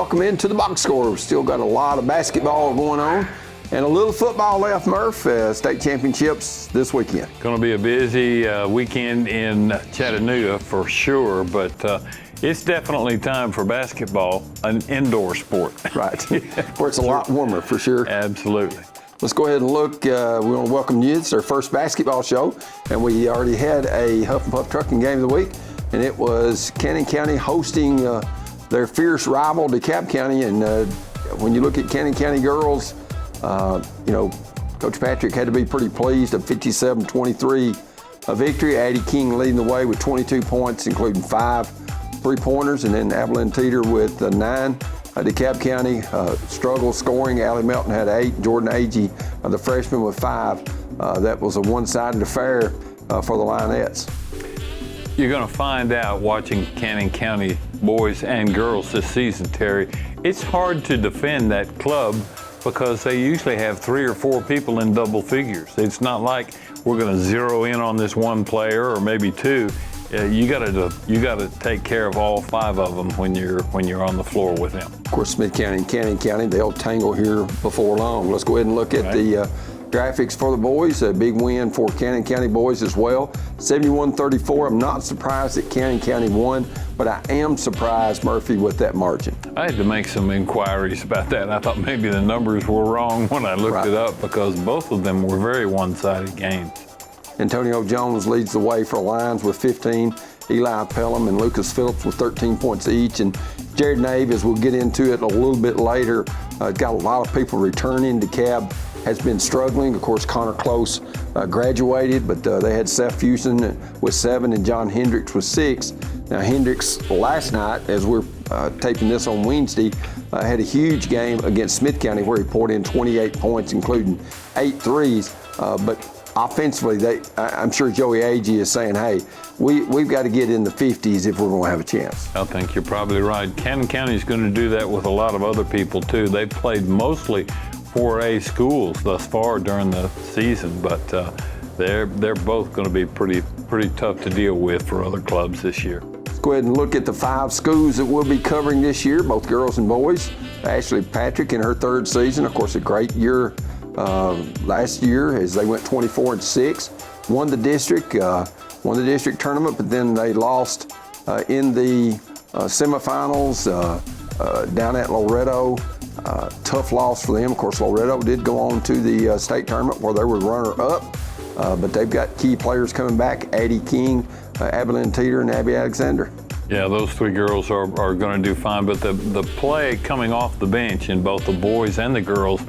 welcome into the box score. We've still got a lot of basketball going on and a little football left, Murph. State championships this weekend. Going to be a busy weekend in Chattanooga for sure, but it's definitely time for basketball, an indoor sport. Right, where it's a lot warmer for sure. Absolutely. Let's go ahead and look. We want to welcome you. It's our first basketball show, and we already had a Huff and Puff Trucking Game of the Week, and it was Cannon County hosting their fierce rival, DeKalb County. And when you look at Cannon County girls, Coach Patrick had to be pretty pleased. A 57-23 victory. Addie King leading the way with 22 points, including 5 3-pointers, and then Evelyn Teeter with 9. DeKalb County struggled scoring. Allie Melton had 8. Jordan Agee, the freshman, with 5. That was a one-sided affair for the Lionettes. You're going to find out watching Cannon County boys and girls this season, Terry. It's hard to defend that club because they usually have 3 or 4 people in double figures. It's not like we're going to zero in on this one player or maybe 2. You got to take care of all 5 of them when you're on the floor with them. Of course, Smith County and Cannon County, they'll tangle here before long. Let's go ahead and look at the graphics for the boys. A big win for Cannon County boys as well. 71-34. I'm not surprised that Cannon County won, but I am surprised, Murphy, with that margin. I had to make some inquiries about that. I thought maybe the numbers were wrong when I looked it up because both of them were very one-sided games. Antonio Jones leads the way for Lions with 15. Eli Pelham and Lucas Phillips with 13 points each. And Jared Nave, as we'll get into it a little bit later, got a lot of people returning. DeKalb has been struggling. Of course, Connor Close graduated, but they had Seth Fuson with 7 and John Hendricks with 6. Now, Hendricks last night, as we're taping this on Wednesday, had a huge game against Smith County where he poured in 28 points, including 8 threes. But offensively, I'm sure Joey Agee is saying, hey, we've got to get in the 50s if we're going to have a chance. I think you're probably right. Cannon County is going to do that with a lot of other people, too. They've played mostly 4A schools thus far during the season, but they're both going to be pretty tough to deal with for other clubs this year. Let's go ahead and look at the 5 schools that we'll be covering this year, both girls and boys. Ashley Patrick in her 3rd season, of course, a great year last year as they went 24-6, won the district tournament, but then they lost in the semifinals down at Loretto. Tough loss for them. Of course, Loretto did go on to the state tournament where they were runner-up, but they've got key players coming back: Addie King, Evelyn Teeter, and Abby Alexander. Yeah, those 3 girls are going to do fine, but the play coming off the bench in both the boys and the girls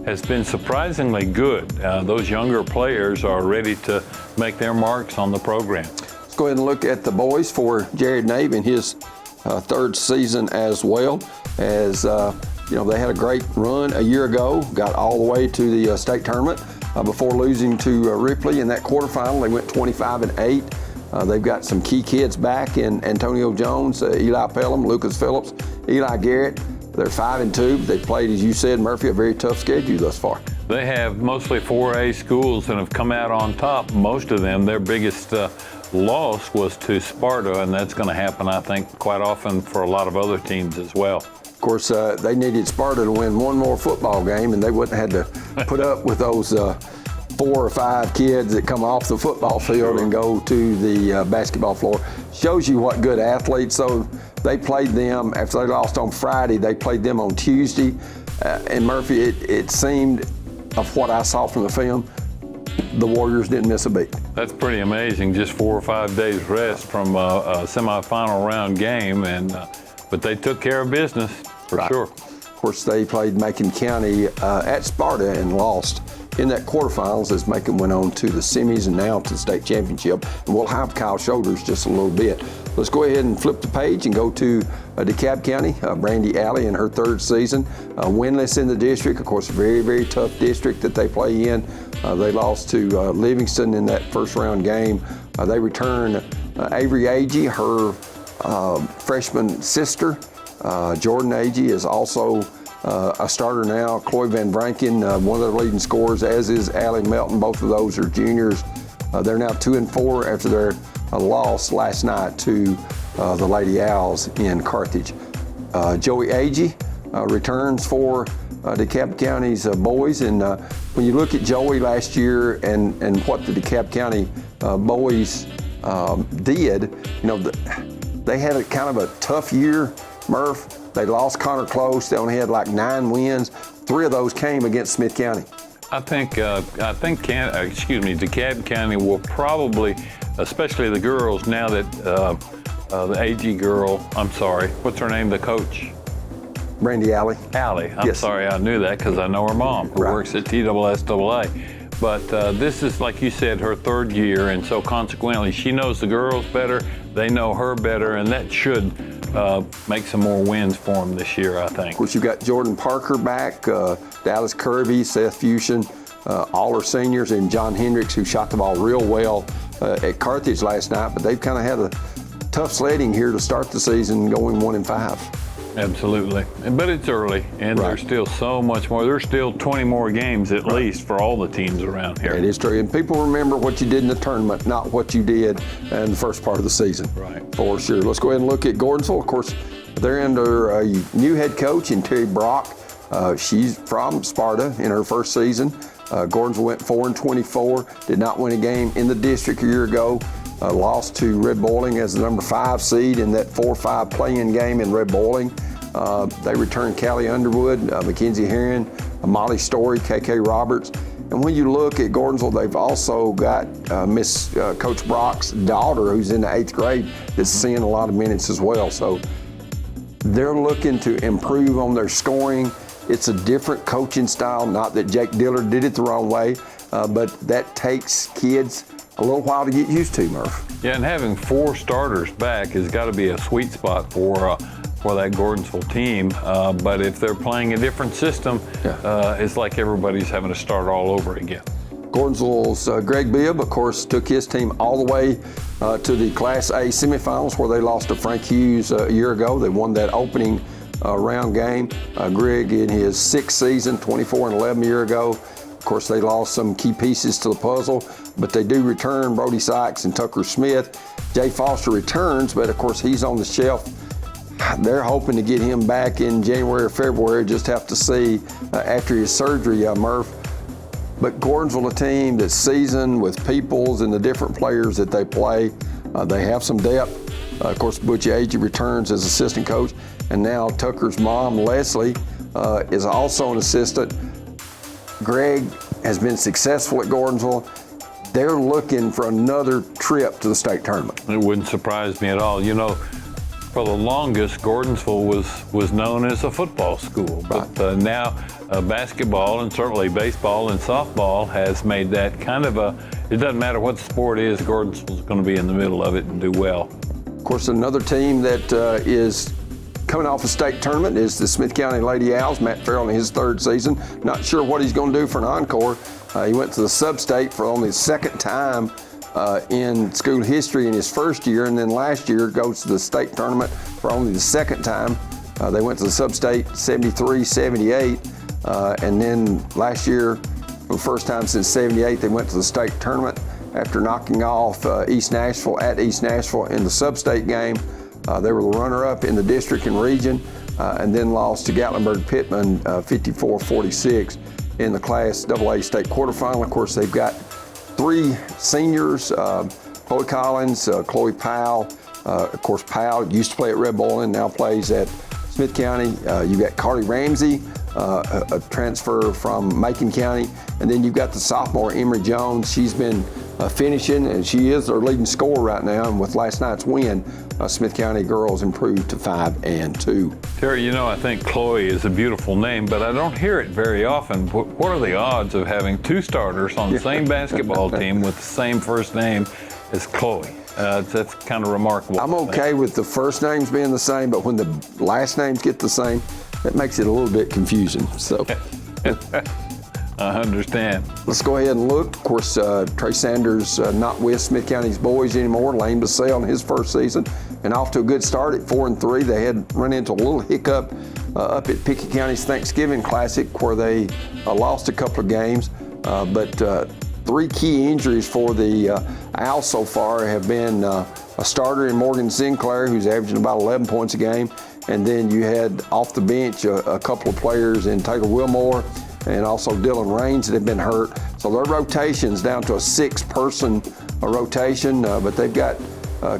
has been surprisingly good. Those younger players are ready to make their marks on the program. Let's go ahead and look at the boys for Jared Nave in his 3rd season as well. As they had a great run a year ago, got all the way to the state tournament before losing to Ripley in that quarterfinal. They went 25-8. They've got some key kids back in Antonio Jones, Eli Pelham, Lucas Phillips, Eli Garrett. They're 5-2. They've played, as you said, Murphy, a very tough schedule thus far. They have mostly 4A schools and have come out on top. Most of them, their biggest loss was to Sparta, and that's going to happen, I think, quite often for a lot of other teams as well. Of course, they needed Sparta to win one more football game, and they wouldn't have had to put up with those 4 or 5 kids that come off the football field and go to the basketball floor. Shows you what good athletes. So they played them after they lost on Friday. They played them on Tuesday. And Murphy, it seemed, of what I saw from the film, the Warriors didn't miss a beat. That's pretty amazing. Just 4 or 5 days rest from a semifinal round game, but they took care of business for sure. Of course, they played Macon County at Sparta and lost in that quarterfinals as Macon went on to the semis and now to the state championship. And we'll have Kyle Shoulders just a little bit. Let's go ahead and flip the page and go to DeKalb County. Brandy Alley in her 3rd season, winless in the district. Of course, a very, very tough district that they play in. They lost to Livingston in that 1st round game. They return Avery Agee, her freshman sister. Jordan Agee is also a starter now. Chloe Van Branken, one of their leading scorers, as is Allie Melton. Both of those are juniors. They're now 2-4 after their loss last night to the Lady Owls in Carthage. Joey Agee returns for DeKalb County's boys. And when you look at Joey last year and what the DeKalb County boys did, they had a kind of a tough year, Murph. They lost Connor Close. They only had like 9 wins. 3 of those came against Smith County. I think DeKalb County will probably, especially the girls, now that the AG girl, I'm sorry, what's her name, the coach? Brandy Alley. Allie. I'm Yes. sorry, I knew that because I know her mom who Right. works at TSSAA. But this is, like you said, her 3rd year, and so consequently, she knows the girls better, they know her better, and that should make some more wins for them this year, I think. Of course, you've got Jordan Parker back, Dallas Kirby, Seth Fusion, all are seniors, and John Hendricks, who shot the ball real well at Carthage last night, but they've kind of had a tough sledding here to start the season, going 1-5. Absolutely. But it's early, and Right. there's still so much more. There's still 20 more games at least for all the teams around here. It is true. And people remember what you did in the tournament, not what you did in the first part of the season. Right. For sure. Let's go ahead and look at Gordonsville. Of course, they're under a new head coach in Terry Brock. She's from Sparta in her first season. Gordonsville went 4-24, did not win a game in the district a year ago. Lost to Red Boiling as the number 5 seed in that 4-5 play-in game in Red Boiling. They returned Callie Underwood, Mackenzie Herron, Molly Story, KK Roberts. And when you look at Gordonsville, they've also got Coach Brock's daughter, who's in the 8th grade, that's seeing a lot of minutes as well. So they're looking to improve on their scoring. It's a different coaching style, not that Jake Diller did it the wrong way, but that takes kids a little while to get used to, Murph. Yeah, and having 4 starters back has got to be a sweet spot for that Gordonsville team. But if they're playing a different system, it's like everybody's having to start all over again. Gordonsville's Greg Bibb, of course, took his team all the way to the Class A semifinals, where they lost to Frank Hughes a year ago. They won that opening round game. Greg, in his 6th season, 24-11 a year ago. Of course, they lost some key pieces to the puzzle, but they do return Brody Sykes and Tucker Smith. Jay Foster returns, but of course, he's on the shelf. They're hoping to get him back in January or February. Just have to see after his surgery, Murph. But Gordonsville, a team that's seasoned with Peoples and the different players that they play. They have some depth. Of course, Butch Agee returns as assistant coach, and now Tucker's mom, Leslie, is also an assistant. Greg has been successful at Gordonsville. They're looking for another trip to the state tournament. It wouldn't surprise me at all. For the longest, Gordonsville was known as a football school, but now basketball and certainly baseball and softball has made that kind of it doesn't matter what the sport is, Gordonsville's going to be in the middle of it and do well. Of course, another team that is coming off a state tournament is the Smith County Lady Owls. Matt Farrell in his 3rd season. Not sure what he's going to do for an encore. He went to the sub-state for only the 2nd time in school history in his first year, and then last year goes to the state tournament for only the 2nd time. They went to the sub-state 73-78, and then last year, for the first time since 78, they went to the state tournament after knocking off East Nashville at East Nashville in the sub-state game. They were the runner-up in the district and region, and then lost to Gatlinburg-Pittman 54-46 in the Class AA state quarterfinal. Of course, they've got 3 seniors, Chloe Collins, Chloe Powell. Of course, Powell used to play at Red Boiling, now plays at Smith County. You've got Carly Ramsey, a transfer from Macon County. And then you've got the sophomore, Emery Jones. She's been finishing, and she is their leading scorer right now. And with last night's win, Smith County girls improved to 5-2. Terry, I think Chloe is a beautiful name, but I don't hear it very often. What are the odds of having 2 starters on the same basketball team with the same first name as Chloe? That's kind of remarkable. I'm okay with the first names being the same, but when the last names get the same, that makes it a little bit confusing. So I understand. Let's go ahead and look. Of course, Trey Sanders not with Smith County's boys anymore. Lane Bassell in his first season, and off to a good start at 4-3. They had run into a little hiccup up at Pickett County's Thanksgiving Classic, where they lost a couple of games. But 3 key injuries for the Owls so far have been a starter in Morgan Sinclair, who's averaging about 11 points a game, And then you had off the bench a couple of players in Taylor Wilmore and also Dylan Raines that have been hurt. So their rotation's down to a 6-person rotation, but they've got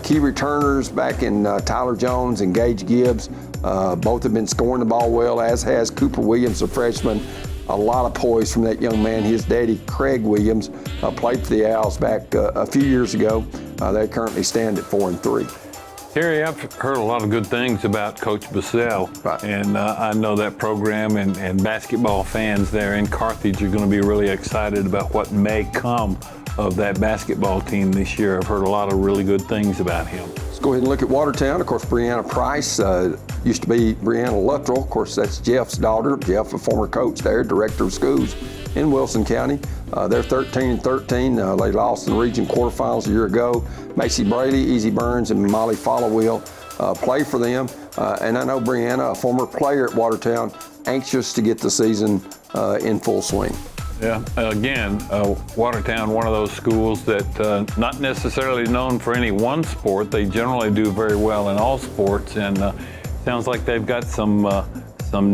key returners back in Tyler Jones and Gage Gibbs. Both have been scoring the ball well, as has Cooper Williams, a freshman. A lot of poise from that young man. His daddy, Craig Williams, played for the Owls back a few years ago. They currently stand at 4-3. Terry, I've heard a lot of good things about Coach Bassell, Right. and I know that program and basketball fans there in Carthage are going to be really excited about what may come of that basketball team this year. I've heard a lot of really good things about him. Let's go ahead and look at Watertown. Of course, Brianna Price used to be Brianna Luttrell. Of course, that's Jeff's daughter. Jeff, a former coach there, director of schools in Wilson County. They're 13-13. They lost in the region quarterfinals a year ago. Macy Brady, Easy Burns, and Molly Followwill play for them. And I know Brianna, a former player at Watertown, anxious to get the season in full swing. Yeah, again, Watertown, one of those schools that not necessarily known for any one sport. They generally do very well in all sports, and sounds like they've got some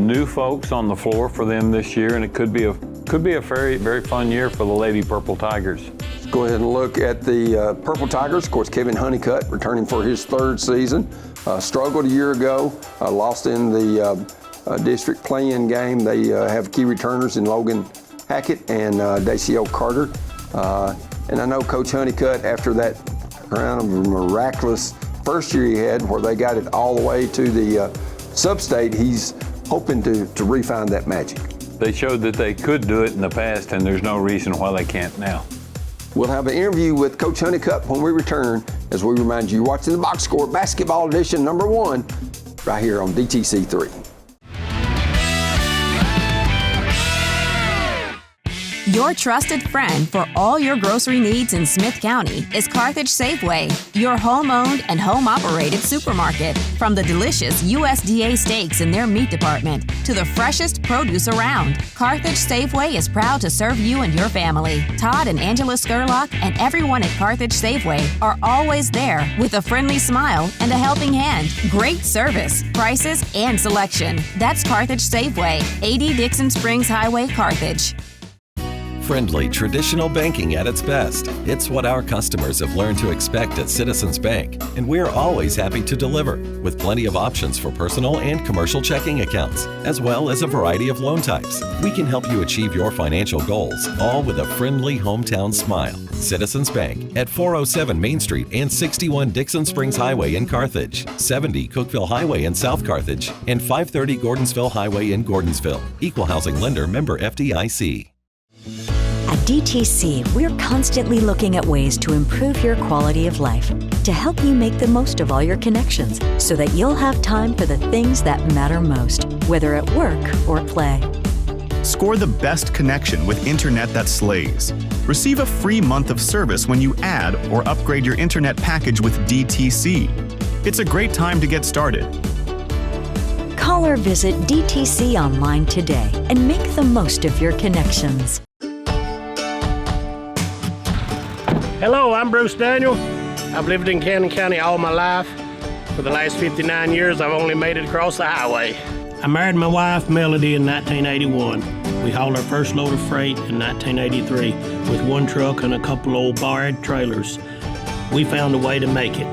new folks on the floor for them this year, and it could be a very, very fun year for the Lady Purple Tigers. Let's go ahead and look at the Purple Tigers. Of course, Kevin Honeycutt returning for his 3rd season. Struggled a year ago, lost in the district play-in game. They have key returners in Logan Hackett and Dacio Carter. And I know Coach Honeycutt, after that kind of miraculous first year he had where they got it all the way to the sub-state, he's hoping to refine that magic. They showed that they could do it in the past, and there's no reason why they can't now. We'll have an interview with Coach Honeycutt when we return, as we remind you, watching the Box Score Basketball Edition #1 right here on DTC 3. Your trusted friend for all your grocery needs in Smith County is Carthage Safeway, your home-owned and home-operated supermarket. From the delicious USDA steaks in their meat department to the freshest produce around, Carthage Safeway is proud to serve you and your family. Todd and Angela Skurlock and everyone at Carthage Safeway are always there with a friendly smile and a helping hand. Great service, prices, and selection. That's Carthage Safeway, 80 Dixon Springs Highway, Carthage. Friendly, traditional banking at its best. It's what our customers have learned to expect at Citizens Bank, and we're always happy to deliver, with plenty of options for personal and commercial checking accounts, as well as a variety of loan types. We can help you achieve your financial goals, all with a friendly hometown smile. Citizens Bank at 407 Main Street and 61 Dixon Springs Highway in Carthage, 70 Cookeville Highway in South Carthage, and 530 Gordonsville Highway in Gordonsville. Equal housing lender, member FDIC. At DTC, we're constantly looking at ways to improve your quality of life, to help you make the most of all your connections so that you'll have time for the things that matter most, whether at work or play. Score the best connection with internet that slays. Receive a free month of service when you add or upgrade your internet package with DTC. It's a great time to get started. Call or visit DTC online today and make the most of your connections. Hello, I'm Bruce Daniel. I've lived in Cannon County all my life. For the last 59 years, I've only made it across the highway. I married my wife, Melody, in 1981. We hauled our first load of freight in 1983 with one truck and a couple old barred trailers. We found a way to make it.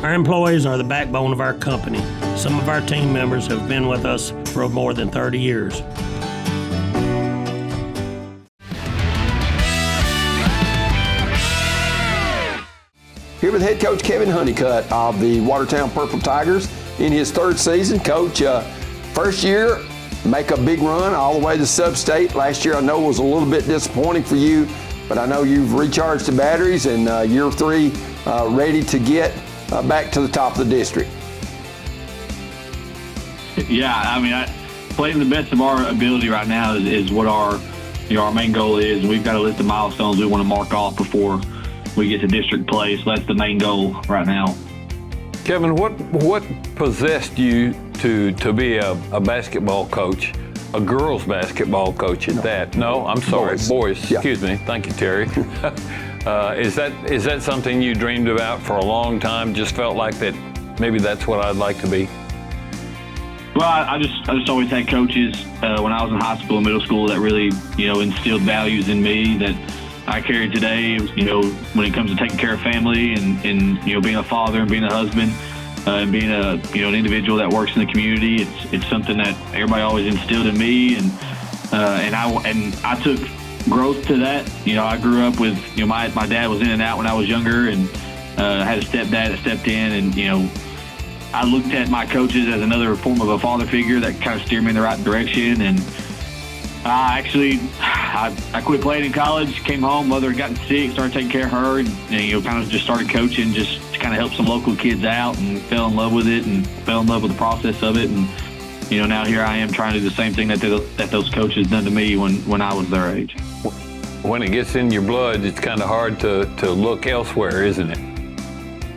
Our employees are the backbone of our company. Some of our team members have been with us for more than 30 years. Here with head coach Kevin Honeycutt of the Watertown Purple Tigers in his 3rd season. Coach, first year, make a big run all the way to sub-state. Last year I know was a little bit disappointing for you, but I know you've recharged the batteries and year 3 ready to get back to the top of the district. Yeah, I mean, playing the best of our ability right now is what our main goal is. We've got a list of milestones we want to mark off before we get to district play, so that's the main goal right now. Kevin, what possessed you to be a basketball coach, a girls basketball coach at that? No, I'm sorry, boys. Yeah. Excuse me. Thank you, Terry. Is that something you dreamed about for a long time? Just felt like that maybe that's what I'd like to be? Well, I just always had coaches when I was in high school and middle school that really, instilled values in me that I carry today, when it comes to taking care of family and being a father and being a husband and being an individual that works in the community. It's something that everybody always instilled in me, and I took growth to that. I grew up with, my dad was in and out when I was younger, and I had a stepdad that stepped in, and, I looked at my coaches as another form of a father figure that kind of steered me in the right direction. And I quit playing in college, came home, mother had gotten sick, started taking care of her, and kind of just started coaching just to kind of help some local kids out, and fell in love with it and fell in love with the process of it. And, now here I am trying to do the same thing that those coaches done to me when I was their age. When it gets in your blood, it's kind of hard to look elsewhere, isn't it?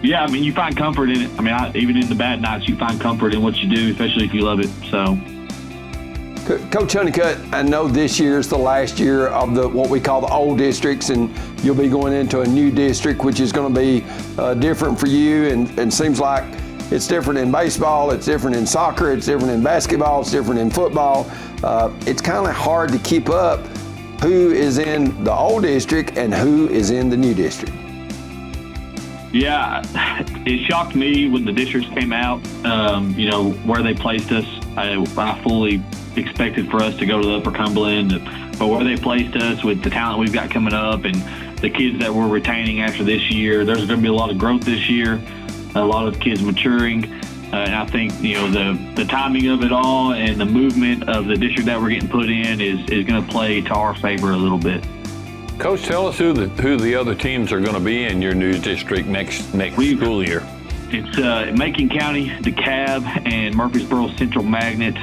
Yeah, I mean, you find comfort in it. Even in the bad nights, you find comfort in what you do, especially if you love it. So, Coach Honeycutt, I know this year is the last year of what we call the old districts, and you'll be going into a new district, which is going to be different for you, and seems like it's different in baseball, it's different in soccer, it's different in basketball, it's different in football. It's kind of hard to keep up who is in the old district and who is in the new district. Yeah, it shocked me when the districts came out, where they placed us. I fully expected for us to go to the Upper Cumberland, but where they placed us with the talent we've got coming up and the kids that we're retaining after this year, there's going to be a lot of growth this year, a lot of kids maturing. And I think, the timing of it all and the movement of the district that we're getting put in is going to play to our favor a little bit. Coach, tell us who the other teams are going to be in your new district next school year. It's Macon County, DeKalb, and Murfreesboro Central Magnet.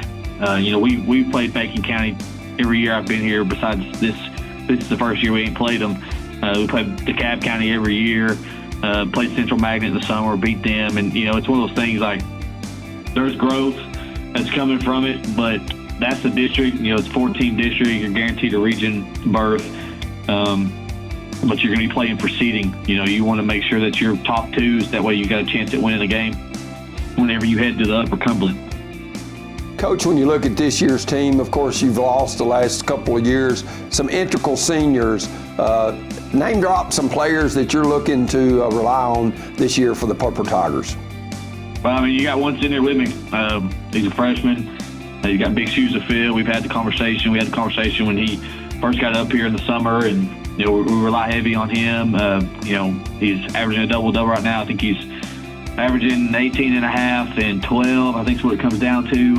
We've played Macon County every year I've been here. Besides this is the first year we ain't played them. We played DeKalb County every year. Played Central Magnet in the summer, beat them, and it's one of those things like there's growth that's coming from it, but that's the district. It's a 14 district. You're guaranteed a region berth. But you're going to be playing for seeding. You want to make sure that you're top twos. That way you got a chance at winning the game whenever you head to the Upper Cumberland. Coach, when you look at this year's team, of course, you've lost the last couple of years, some integral seniors. Name drop some players that you're looking to rely on this year for the Purple Tigers. Well, you got one sitting there with me. He's a freshman. He's got big shoes to fill. We've had the conversation. We had the conversation when he first got up here in the summer, and we rely heavy on him. He's averaging a double-double right now. I think he's averaging 18 and a half and 12. I think is what it comes down to.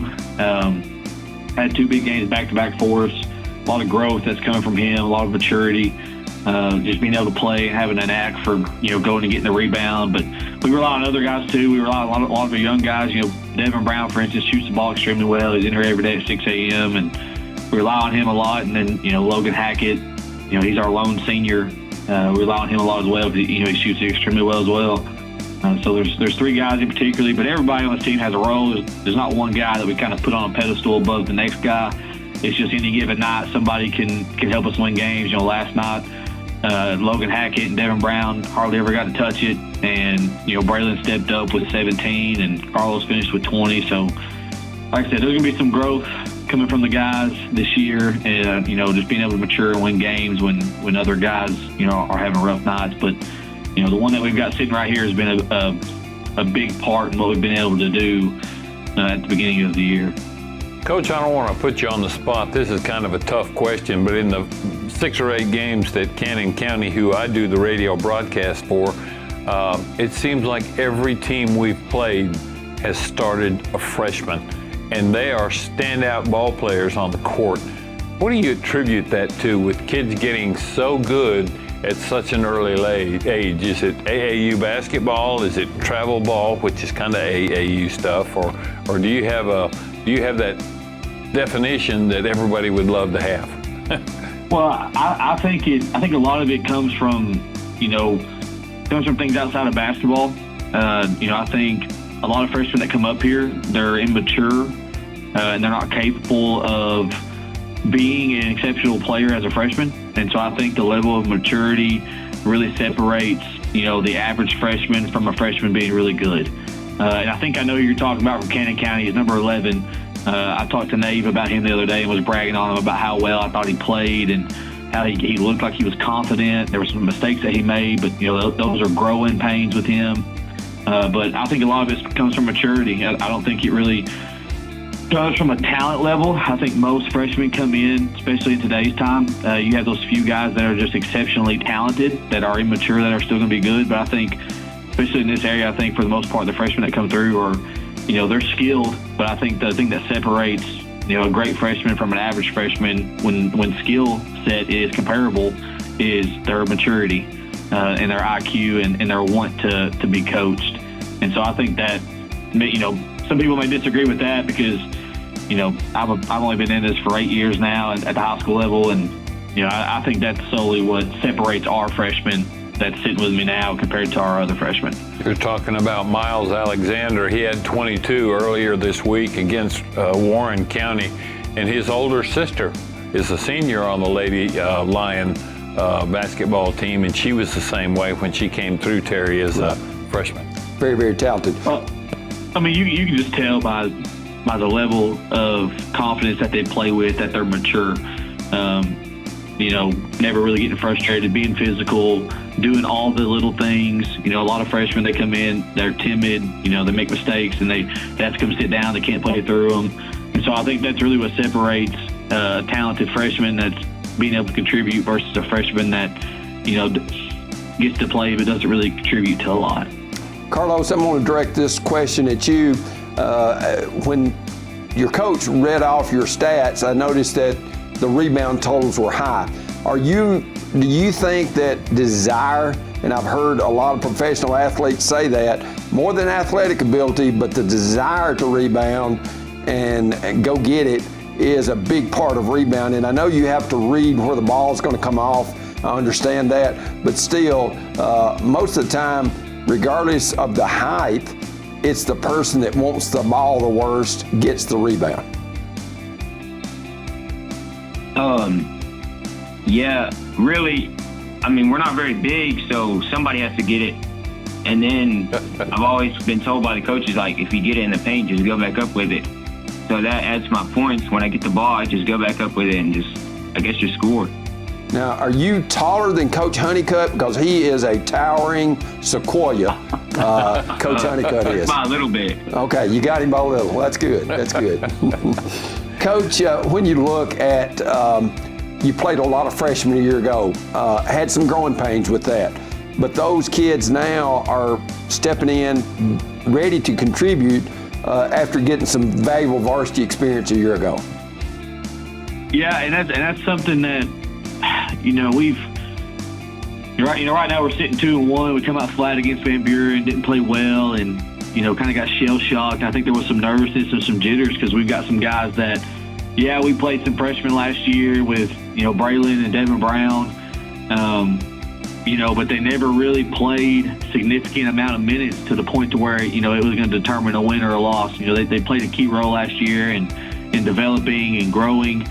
Had 2 big games back-to-back for us. A lot of growth that's coming from him. A lot of maturity. Just being able to play and having an knack for going and getting the rebound. But we rely on other guys too. We rely on a lot of the young guys. Devin Brown, for instance, shoots the ball extremely well. He's in here every day at 6 a.m. and we rely on him a lot. And then Logan Hackett, he's our lone senior. We rely on him a lot as well because he shoots extremely well as well. So there's 3 guys in particular, but everybody on this team has a role. There's not one guy that we kind of put on a pedestal above the next guy. It's just any given night somebody can help us win games. Last night Logan Hackett and Devin Brown hardly ever got to touch it, and Braylon stepped up with 17 and Carlos finished with 20. So like I said, there's going to be some growth coming from the guys this year, and just being able to mature and win games when other guys are having rough nights. But the one that we've got sitting right here has been a big part in what we've been able to do at the beginning of the year. Coach, I don't want to put you on the spot. This is kind of a tough question, but in the 6 or 8 games that Cannon County, who I do the radio broadcast for, it seems like every team we've played has started a freshman, and they are standout ball players on the court. What do you attribute that to with kids getting so good at such an early age? Is it AAU basketball? Is it travel ball, which is kind of AAU stuff, or do you have that definition that everybody would love to have? Well, I think a lot of it comes from things outside of basketball. I think a lot of freshmen that come up here, they're immature and they're not capable of being an exceptional player as a freshman. And so I think the level of maturity really separates, the average freshman from a freshman being really good. And I think I know who you're talking about from Cannon County. He's number 11. I talked to Nave about him the other day and was bragging on him about how well I thought he played and how he looked like he was confident. There were some mistakes that he made, but those are growing pains with him. But I think a lot of it comes from maturity. I don't think it really comes from a talent level. I think most freshmen come in, especially in today's time. You have those few guys that are just exceptionally talented, that are immature, that are still going to be good. But I think, especially in this area, I think for the most part, the freshmen that come through are, they're skilled. But I think the thing that separates, a great freshman from an average freshman when skill set is comparable is their maturity and their IQ and their want to be coached. And so I think that, some people may disagree with that because, I've only been in this for 8 years now at the high school level. And, I think that's solely what separates our freshmen that's sitting with me now compared to our other freshmen. You're talking about Miles Alexander. He had 22 earlier this week against Warren County, and his older sister is a senior on the Lady Lion basketball team, and she was the same way when she came through, Terry, as a freshman. Very, very talented. You can just tell by the level of confidence that they play with, that they're mature. Never really getting frustrated, being physical, doing all the little things. A lot of freshmen, they come in, they're timid, they make mistakes, and they have to come sit down, they can't play through them. And so I think that's really what separates a talented freshman that's being able to contribute versus a freshman that, gets to play but doesn't really contribute to a lot. Carlos, I'm going to direct this question at you. When your coach read off your stats, I noticed that the rebound totals were high. Do you think that desire, and I've heard a lot of professional athletes say that, more than athletic ability, but the desire to rebound and go get it is a big part of rebounding. I know you have to read where the ball is going to come off. I understand that, but still, most of the time, regardless of the height, it's the person that wants the ball the worst gets the rebound. Yeah, really, we're not very big, so somebody has to get it. And then I've always been told by the coaches, like, if you get it in the paint, just go back up with it. So that adds my points. When I get the ball, I just go back up with it and just score. Now, are you taller than Coach Honeycutt? Because he is a towering sequoia. Coach Honeycutt is. By a little bit. Okay, you got him by a little. That's good. That's good. Coach, when you look at, you played a lot of freshmen a year ago, had some growing pains with that. But those kids now are stepping in, ready to contribute after getting some valuable varsity experience a year ago. Yeah, and that's something that, we've. Right now we're sitting 2-1. We come out flat against Van Buren, didn't play well, and kind of got shell shocked. I think there was some nervousness and some jitters because we've got some guys that, we played some freshmen last year with Braylon and Devin Brown, but they never really played significant amount of minutes to the point to where it was going to determine a win or a loss. They played a key role last year in developing and growing.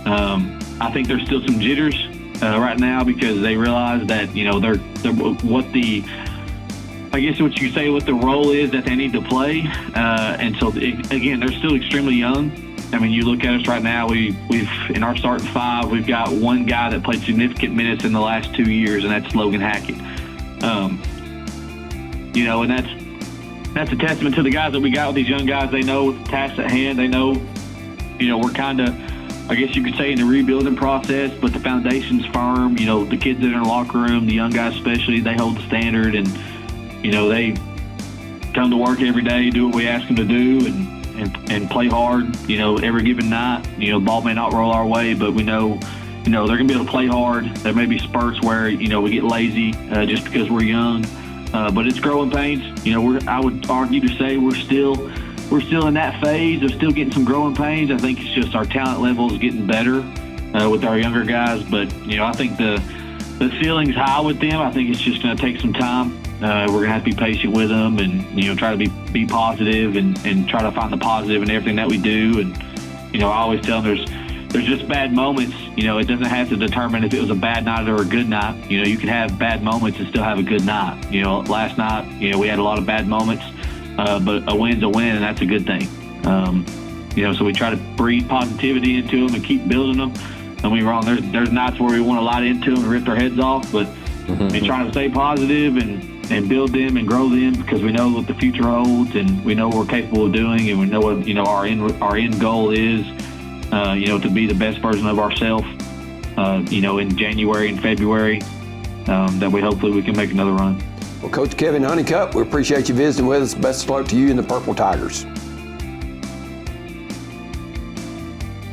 I think there's still some jitters right now because they realize that they're what the role is that they need to play, and so again they're still extremely young. You look at us right now. We've in our starting five, we've got one guy that played significant minutes in the last 2 years, and that's Logan Hackett. And that's a testament to the guys that we got with these young guys. They know the task at hand. They know, we're kind of, I guess you could say, in the rebuilding process, but the foundation's firm. The kids that are in the locker room, the young guys especially, they hold the standard, and they come to work every day, do what we ask them to do, and play hard. Every given night, the ball may not roll our way, but we know, they're going to be able to play hard. There may be spurts where we get lazy just because we're young, but it's growing pains. I would argue to say we're still in that phase of still getting some growing pains. I think it's just our talent level is getting better with our younger guys. But, I think the ceiling's high with them. I think it's just going to take some time. We're going to have to be patient with them and, try to be positive and try to find the positive in everything that we do. And, I always tell them there's just bad moments. It doesn't have to determine if it was a bad night or a good night. You can have bad moments and still have a good night. Last night, we had a lot of bad moments. But a win's a win, and that's a good thing. So we try to breathe positivity into them and keep building them. Don't be wrong, there's nights where we want to light into them and rip their heads off, but we try to stay positive and build them and grow them, because we know what the future holds, and we know what we're capable of doing, and we know what our end goal is, to be the best version of ourselves, in January and February, that we can make another run. Well, Coach Kevin Honeycutt, we appreciate you visiting with us. Best of luck to you and the Purple Tigers.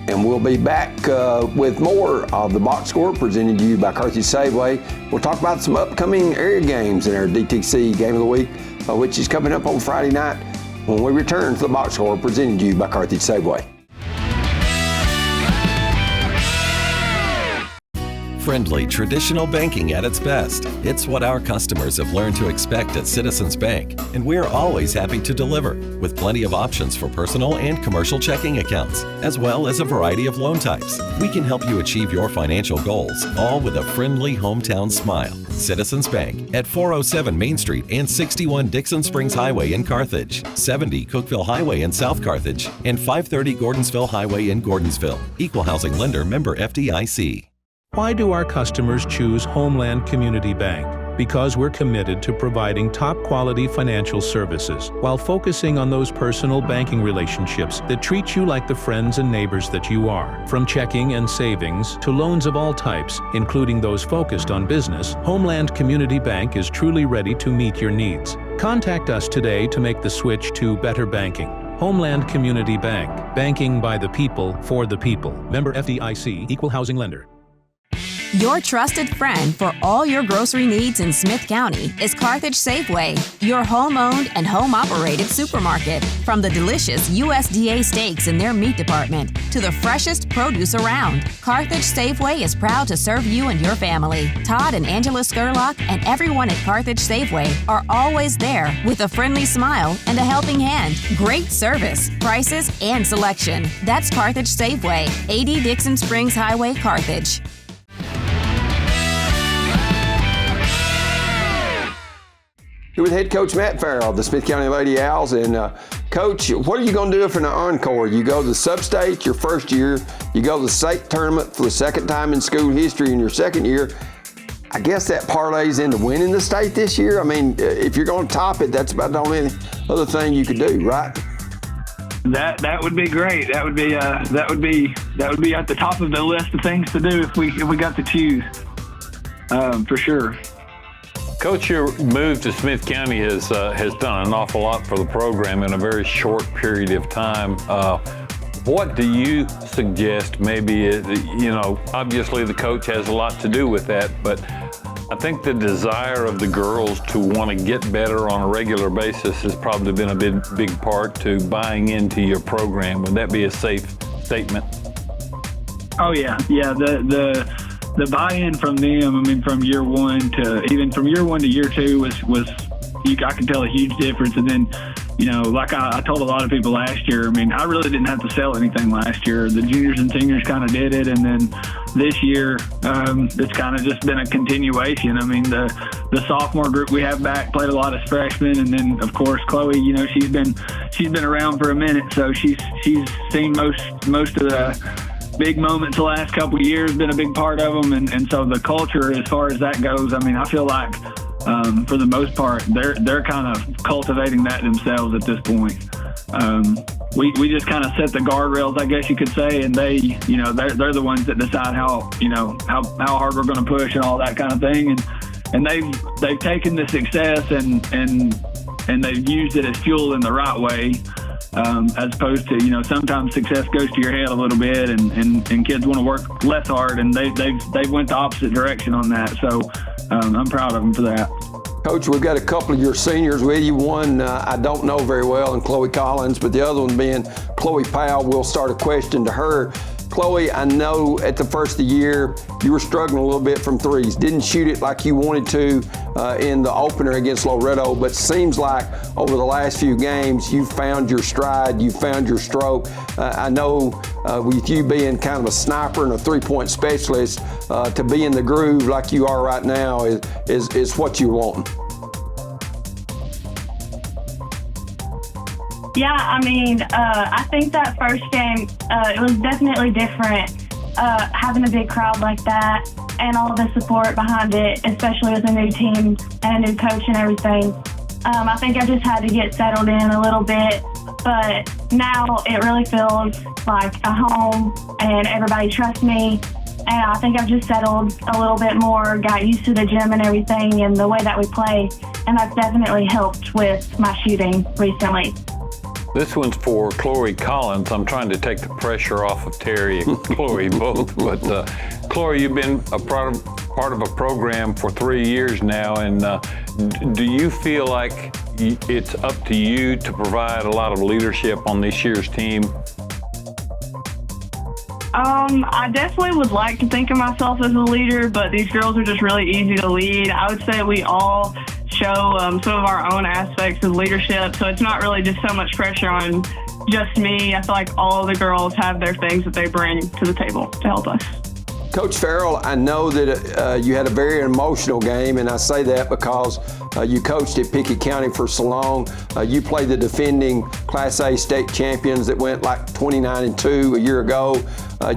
And we'll be back with more of the Box Score presented to you by Carthage Safeway. We'll talk about some upcoming area games in our DTC Game of the Week, which is coming up on Friday night when we return to the Box Score presented to you by Carthage Safeway. Friendly, traditional banking at its best. It's what our customers have learned to expect at Citizens Bank, and we're always happy to deliver, with plenty of options for personal and commercial checking accounts, as well as a variety of loan types. We can help you achieve your financial goals, all with a friendly hometown smile. Citizens Bank at 407 Main Street and 61 Dixon Springs Highway in Carthage, 70 Cookeville Highway in South Carthage, and 530 Gordonsville Highway in Gordonsville. Equal housing lender, member FDIC. Why do our customers choose Homeland Community Bank? Because we're committed to providing top-quality financial services while focusing on those personal banking relationships that treat you like the friends and neighbors that you are. From checking and savings to loans of all types, including those focused on business, Homeland Community Bank is truly ready to meet your needs. Contact us today to make the switch to better banking. Homeland Community Bank. Banking by the people, for the people. Member FDIC, Equal housing lender. Your trusted friend for all your grocery needs in Smith County is Carthage Safeway, your home-owned and home-operated supermarket. From the delicious USDA steaks in their meat department to the freshest produce around, Carthage Safeway is proud to serve you and your family. Todd and Angela Skurlock and everyone at Carthage Safeway are always there with a friendly smile and a helping hand. Great service, prices, and selection. That's Carthage Safeway, 80 Dixon Springs Highway, Carthage. Here with head coach Matt Farrell of the Smith County Lady Owls. And Coach, what are you going to do for an encore? You go to the sub-state your first year, you go to the state tournament for the second time in school history in your second year. I guess that parlays into winning the state this year. I mean, if you're going to top it, that's about the only other thing you could do, right? That would be great. That would be at the top of the list of things to do if we got to choose, for sure. Coach, your move to Smith County has done an awful lot for the program in a very short period of time. What do you suggest? Maybe, obviously the coach has a lot to do with that, but I think the desire of the girls to want to get better on a regular basis has probably been a big part to buying into your program. Would that be a safe statement? Oh yeah. The buy-in from them, I mean, from year one to year two was I could tell a huge difference. And then, like I told a lot of people last year, I mean, I really didn't have to sell anything last year. The juniors and seniors kind of did it. And then this year, it's kind of just been a continuation. I mean, the sophomore group we have back played a lot of freshmen. And then, of course, Chloe, she's been around for a minute. So she's seen most of the big moments the last couple of years, been a big part of them, and so the culture as far as that goes, I mean, I feel like for the most part they're kind of cultivating that themselves at this point. We just kind of set the guardrails, I guess you could say, and they're the ones that decide how hard we're going to push and all that kind of thing, and they've taken the success and they've used it as fuel in the right way. As opposed to, sometimes success goes to your head a little bit and kids want to work less hard, and they went the opposite direction on that. So I'm proud of them for that. Coach, we've got a couple of your seniors with you. One I don't know very well, and Chloe Collins, but the other one being Chloe Powell. We'll start a question to her. Chloe, I know at the first of the year you were struggling a little bit from threes. Didn't shoot it like you wanted to in the opener against Loretto, but seems like over the last few games you found your stride, you found your stroke. I know with you being kind of a sniper and a three-point specialist, to be in the groove like you are right now is what you're wanting. Yeah, I mean, I think that first game, it was definitely different, having a big crowd like that and all the support behind it, especially with a new team and a new coach and everything. I think I just had to get settled in a little bit, but now it really feels like a home and everybody trusts me. And I think I've just settled a little bit more, got used to the gym and everything and the way that we play, and that's definitely helped with my shooting recently. This one's for Chloe Collins. I'm trying to take the pressure off of Terry and Chloe both. But Chloe, you've been a part of a program for 3 years now, and do you feel like it's up to you to provide a lot of leadership on this year's team? I definitely would like to think of myself as a leader, but these girls are just really easy to lead. I would say we all show some of our own aspects of leadership, so it's not really just so much pressure on just me. I feel like all the girls have their things that they bring to the table to help us. Coach Farrell, I know that you had a very emotional game, and I say that because you coached at Pickett County for so long. You played the defending Class A state champions that went like 29-2 a year ago.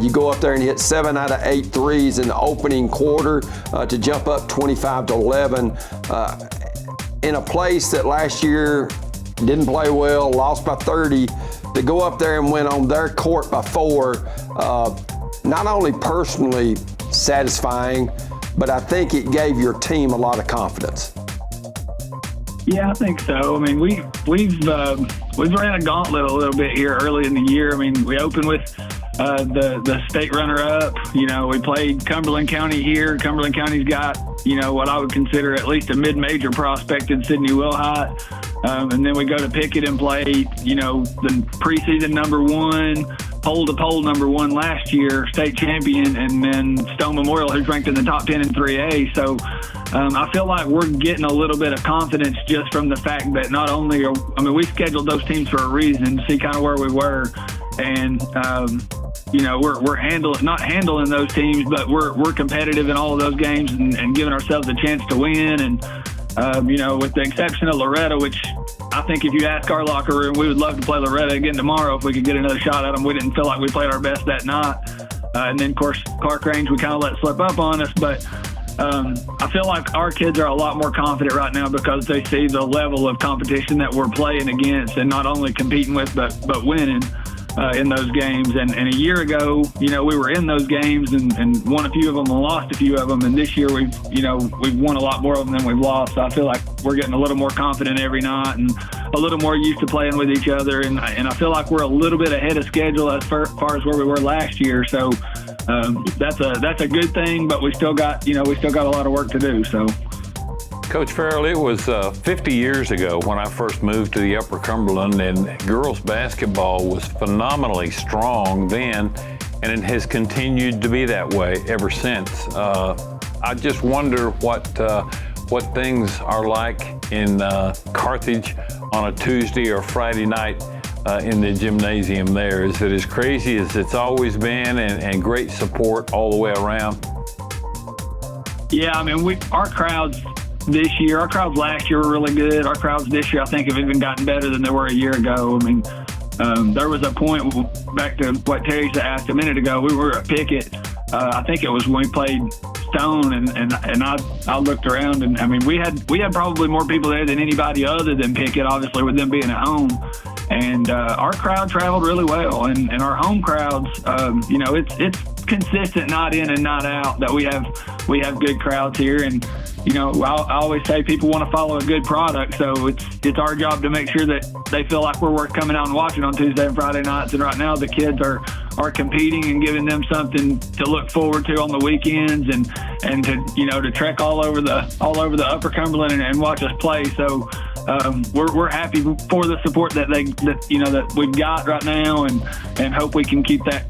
You go up there and hit 7 out of 8 threes in the opening quarter to jump up 25-11 in a place that last year didn't play well, lost by 30. To go up there and win on their court by 4. Not only personally satisfying, but I think it gave your team a lot of confidence. Yeah, I think so. I mean, we've ran a gauntlet a little bit here early in the year. I mean, we opened with the state runner-up. You know, we played Cumberland County here. Cumberland County's got, you know, what I would consider at least a mid-major prospect in Sydney Wilhite. And then we go to Pickett and play, you know, the preseason #1, pole-to-pole #1 last year, state champion, and then Stone Memorial, who's ranked in the top 10 in 3A. So I feel like we're getting a little bit of confidence just from the fact that not only we scheduled those teams for a reason to see kind of where we were. And, you know, we're not handling those teams, but we're competitive in all of those games and giving ourselves a chance to win. And, you know, with the exception of Loretta, which I think if you ask our locker room, we would love to play Loretta again tomorrow if we could get another shot at them. We didn't feel like we played our best that night. And then, of course, Clark Range we kind of let slip up on us. But I feel like our kids are a lot more confident right now because they see the level of competition that we're playing against and not only competing with but winning in those games. And a year ago, you know, we were in those games and won a few of them and lost a few of them. And this year we've won a lot more of them than we've lost. So I feel like we're getting a little more confident every night and a little more used to playing with each other. And I feel like we're a little bit ahead of schedule as far as where we were last year. So that's a good thing, but we still got a lot of work to do. So. Coach Farrell, it was 50 years ago when I first moved to the Upper Cumberland, and girls basketball was phenomenally strong then, and it has continued to be that way ever since. I just wonder what things are like in Carthage on a Tuesday or Friday night in the gymnasium there. Is it as crazy as it's always been and great support all the way around? Yeah, I mean, our crowds last year were really good. Our crowds this year, I think, have even gotten better than they were a year ago. I mean, there was a point, back to what Terry asked a minute ago, we were at Pickett. I think it was when we played Stone, and I looked around, and I mean, we had probably more people there than anybody other than Pickett, obviously, with them being at home. And our crowd traveled really well, and our home crowds, you know, it's consistent night in and night out that we have good crowds here. And you know, I always say people want to follow a good product, so it's our job to make sure that they feel like we're worth coming out and watching on Tuesday and Friday nights. And right now, the kids are competing and giving them something to look forward to on the weekends, and to, you know, to trek all over the Upper Cumberland and watch us play. So we're happy for the support that we've got right now, and hope we can keep that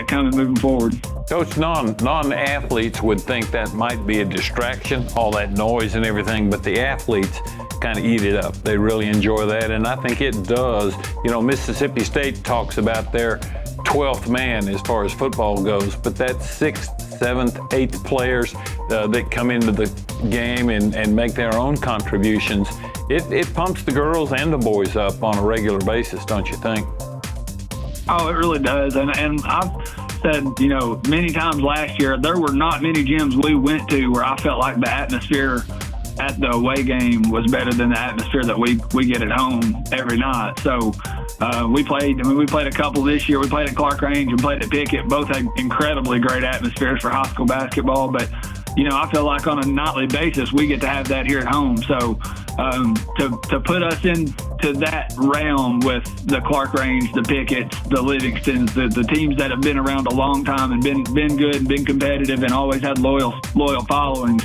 coming moving forward. Coach, non-athletes would think that might be a distraction, all that noise and everything, but the athletes kind of eat it up. They really enjoy that, and I think it does. You know, Mississippi State talks about their 12th man as far as football goes, but that 6th, 7th, 8th players that come into the game and make their own contributions. It pumps the girls and the boys up on a regular basis, don't you think? Oh, it really does. And I've said, many times last year, there were not many gyms we went to where I felt like the atmosphere at the away game was better than the atmosphere that we get at home every night. So we played a couple this year. We played at Clark Range and played at Pickett. Both had incredibly great atmospheres for high school basketball. But, I feel like on a nightly basis, we get to have that here at home. So to put us into that realm with the Clark Range, the Picketts, the Livingstons, the teams that have been around a long time and been good and been competitive and always had loyal followings,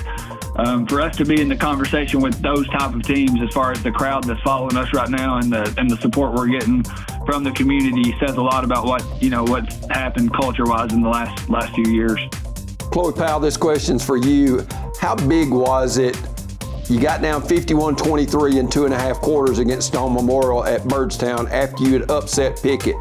for us to be in the conversation with those type of teams as far as the crowd that's following us right now and the support we're getting from the community says a lot about what's happened culture-wise in the last few years. Chloe Powell, this question's for you. How big was it? You got down 51-23 in 2.5 quarters against Stone Memorial at Byrdstown after you had upset Pickett.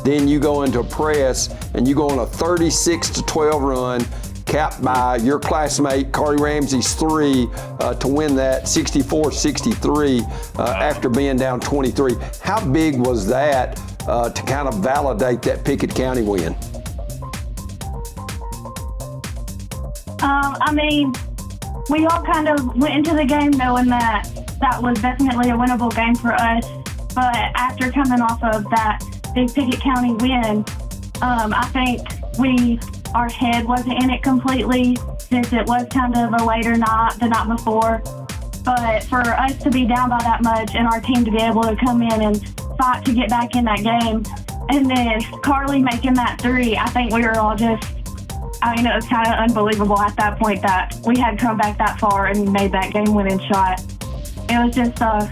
Then you go into press and you go on a 36-12 run, capped by your classmate Cardi Ramsey's 3 to win that 64-63 after being down 23. How big was that to kind of validate that Pickett County win? We all kind of went into the game knowing that was definitely a winnable game for us. But after coming off of that big Pickett County win, I think our head wasn't in it completely since it was kind of a later night, the night before. But for us to be down by that much and our team to be able to come in and fight to get back in that game, and then Carly making that 3, I think we were all just, it was kind of unbelievable at that point that we had come back that far and made that game-winning shot. It was just a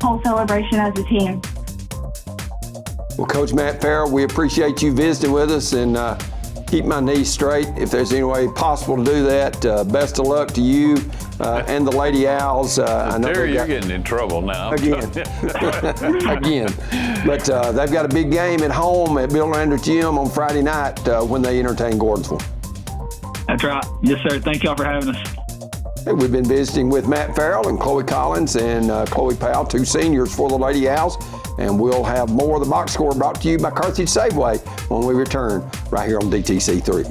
whole celebration as a team. Well, Coach Matt Farrell, we appreciate you visiting with us, and keep my knees straight if there's any way possible to do that. Best of luck to you and the Lady Owls. I know Terry, you're getting in trouble now. Again. But they've got a big game at home at Bill Landers Gym on Friday night when they entertain Gordonsville. That's right. Yes, sir. Thank y'all for having us. Hey, we've been visiting with Matt Farrell and Chloe Collins and Chloe Powell, 2 seniors for the Lady Owls. And we'll have more of the box score brought to you by Carthage Safeway when we return right here on DTC 3.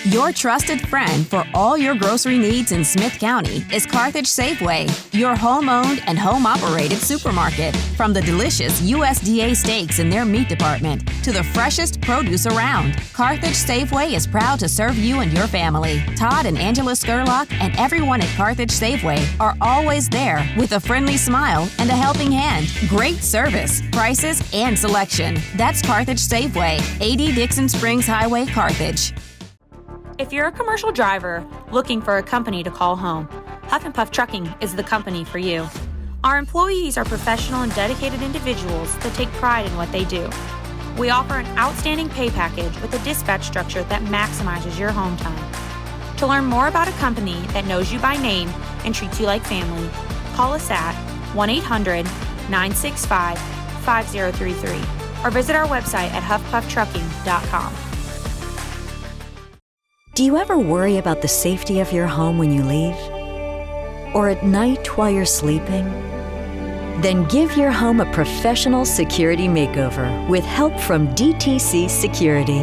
Your trusted friend for all your grocery needs in Smith County is Carthage Safeway, your home-owned and home-operated supermarket. From the delicious USDA steaks in their meat department to the freshest produce around, Carthage Safeway is proud to serve you and your family. Todd and Angela Skurlock and everyone at Carthage Safeway are always there with a friendly smile and a helping hand. Great service, prices, and selection. That's Carthage Safeway, 80 Dixon Springs Highway, Carthage. If you're a commercial driver looking for a company to call home, Huff & Puff Trucking is the company for you. Our employees are professional and dedicated individuals that take pride in what they do. We offer an outstanding pay package with a dispatch structure that maximizes your home time. To learn more about a company that knows you by name and treats you like family, call us at 1-800-965-5033 or visit our website at huffpufftrucking.com. Do you ever worry about the safety of your home when you leave? Or at night while you're sleeping? Then give your home a professional security makeover with help from DTC Security.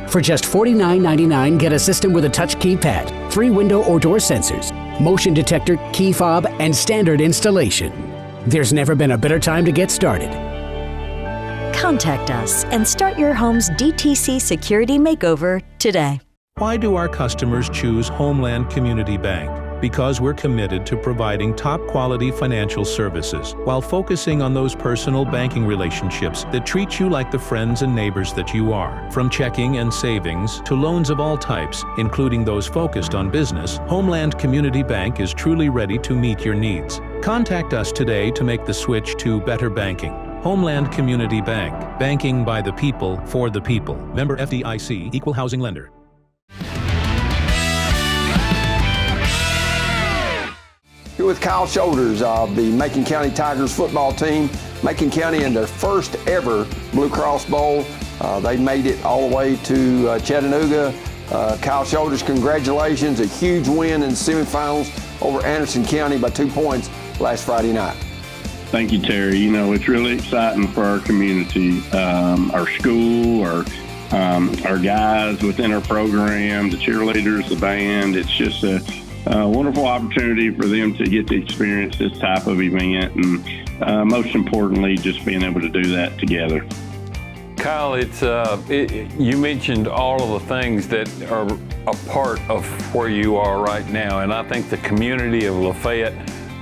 For just $49.99, get a system with a touch keypad, 3 window or door sensors, motion detector, key fob, and standard installation. There's never been a better time to get started. Contact us and start your home's DTC Security Makeover today. Why do our customers choose Homeland Community Bank? Because we're committed to providing top-quality financial services while focusing on those personal banking relationships that treat you like the friends and neighbors that you are. From checking and savings to loans of all types, including those focused on business, Homeland Community Bank is truly ready to meet your needs. Contact us today to make the switch to better banking. Homeland Community Bank. Banking by the people, for the people. Member FDIC, Equal Housing Lender. Here with Kyle Shoulders of the Macon County Tigers football team. Macon County in their first ever Blue Cross Bowl. They made it all the way to Chattanooga. Kyle Shoulders, congratulations. A huge win in the semifinals over Anderson County by 2 points last Friday night. Thank you, Terry. You know, it's really exciting for our community, our school, our guys within our program, the cheerleaders, the band. It's just a wonderful opportunity for them to get to experience this type of event, and most importantly, just being able to do that together. Kyle, you mentioned all of the things that are a part of where you are right now, and I think the community of Lafayette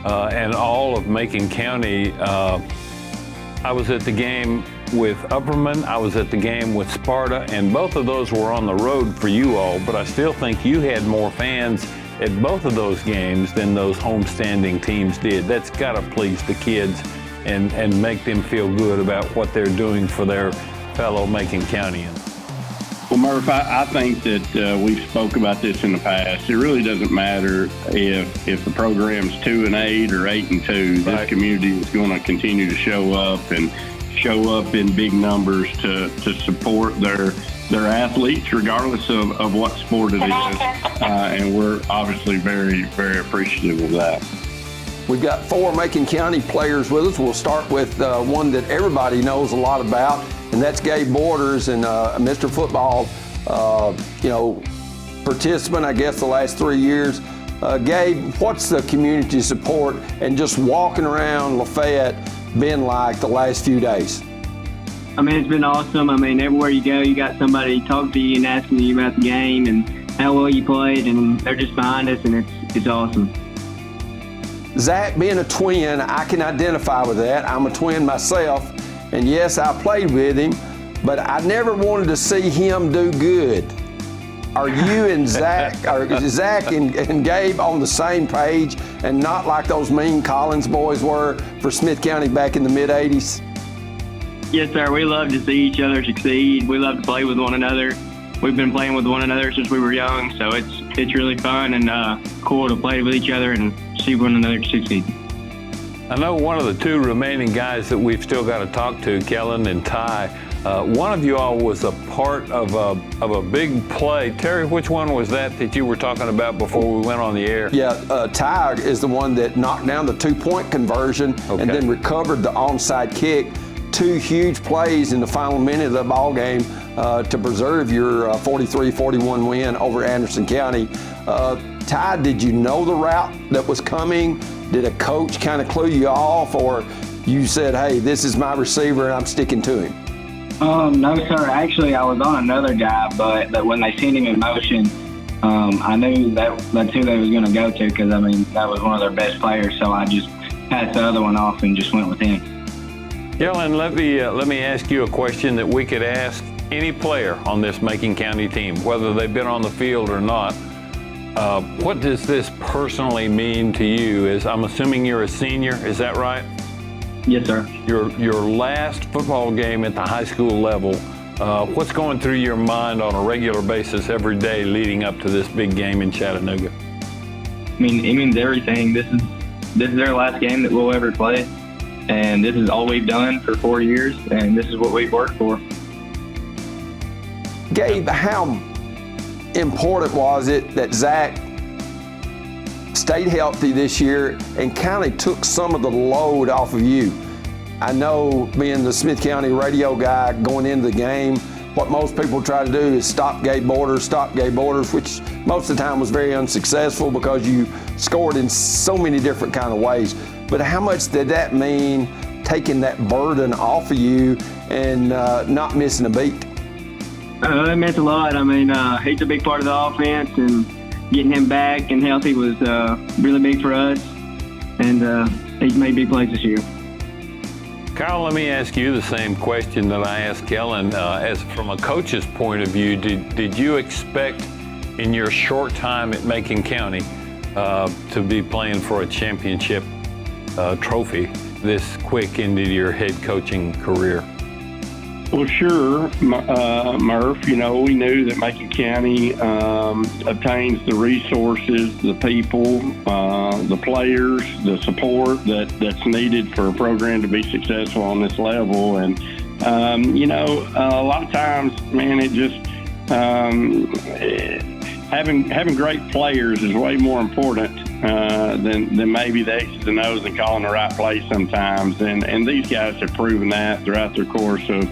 and all of Macon County. I was at the game with Upperman, I was at the game with Sparta, and both of those were on the road for you all, but I still think you had more fans at both of those games than those homestanding teams did. That's got to please the kids and make them feel good about what they're doing for their fellow Macon Countyans. Well, Murph, I think that we've spoke about this in the past. It really doesn't matter if the program's 2-8 or 8-2. This community is going to continue to show up in big numbers to support their athletes, regardless of what sport it is. And we're obviously very, very appreciative of that. We've got 4 Macon County players with us. We'll start with one that everybody knows a lot about, and that's Gabe Borders, and Mr. Football, participant, I guess, the last 3 years. Gabe, what's the community support and just walking around Lafayette been like the last few days? I mean, it's been awesome. I mean, everywhere you go, you got somebody talking to you and asking you about the game and how well you played, and they're just behind us, and it's awesome. Zach, being a twin, I can identify with that. I'm a twin myself, and yes, I played with him, but I never wanted to see him do good. Are you and Zach, or Zach and Gabe on the same page and not like those mean Collins boys were for Smith County back in the mid-'80s? Yes, sir. We love to see each other succeed. We love to play with one another. We've been playing with one another since we were young, so it's really fun and cool to play with each other and see one another succeed. I know one of the 2 remaining guys that we've still got to talk to, Kellen and Ty. One of you all was a part of a big play. Terry, which one was that you were talking about before we went on the air? Yeah, Ty is the one that knocked down the 2-point conversion and then recovered the onside kick. 2 huge plays in the final minute of the ball game to preserve your 43-41 win over Anderson County. Ty, did you know the route that was coming? Did a coach kind of clue you off, or you said, hey, this is my receiver and I'm sticking to him? No, sir. Actually, I was on another guy, but when they seen him in motion, I knew that's who they was going to go to because, I mean, that was one of their best players, so I just passed the other one off and just went with him. Kellen, let me ask you a question that we could ask any player on this Macon County team, whether they've been on the field or not. What does this personally mean to you? I'm assuming you're a senior, is that right? Yes, sir. Your last football game at the high school level, what's going through your mind on a regular basis every day leading up to this big game in Chattanooga? I mean, it means everything. This is their last game that we'll ever play. And this is all we've done for 4 years, and this is what we've worked for. Gabe, how important was it that Zach stayed healthy this year and kind of took some of the load off of you? I know, being the Smith County radio guy going into the game, what most people try to do is stop Gabe Borders, which most of the time was very unsuccessful because you scored in so many different kind of ways. But how much did that mean, taking that burden off of you and not missing a beat? It meant a lot. I mean, he's a big part of the offense, and getting him back and healthy was really big for us. And he's made big plays this year. Kyle, let me ask you the same question that I asked Kellen. As from a coach's point of view, did you expect in your short time at Macon County to be playing for a championship trophy this quick into your head coaching career? Well, sure, Murph. You know, we knew that Macon County obtains the resources, the people, the players, the support that's needed for a program to be successful on this level. And, you know, a lot of times, man, it just having great players is way more important than maybe the X's and O's and calling the right play sometimes. And these guys have proven that throughout their course of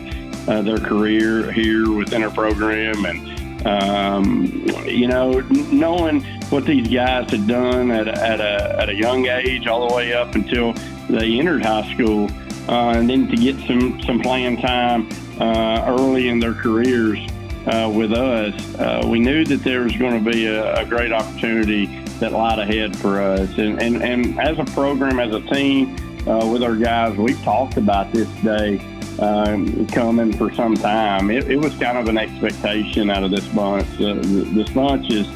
their career here within our program. And, you know, knowing what these guys had done at a young age all the way up until they entered high school, and then to get some playing time early in their careers with us, we knew that there was going to be a great opportunity that lied ahead for us. And as a program, as a team, with our guys, we've talked about this day coming for some time. It was kind of an expectation out of this bunch. This bunch is,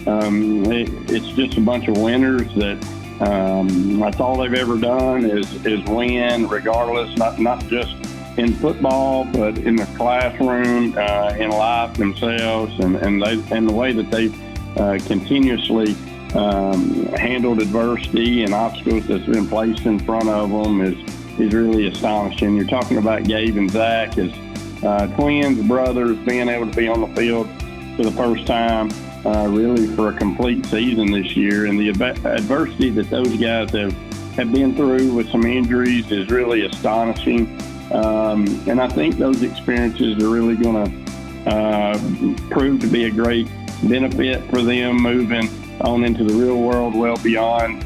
it's just a bunch of winners that that's all they've ever done is win, regardless, not just in football, but in the classroom, in life themselves, and the way that they've continuously handled adversity and obstacles that's been placed in front of them is really astonishing. You're talking about Gabe and Zach as twins, brothers, being able to be on the field for the first time, really for a complete season this year, and the adversity that those guys have been through with some injuries is really astonishing. And I think those experiences are really going to prove to be a great benefit for them moving on into the real world, well beyond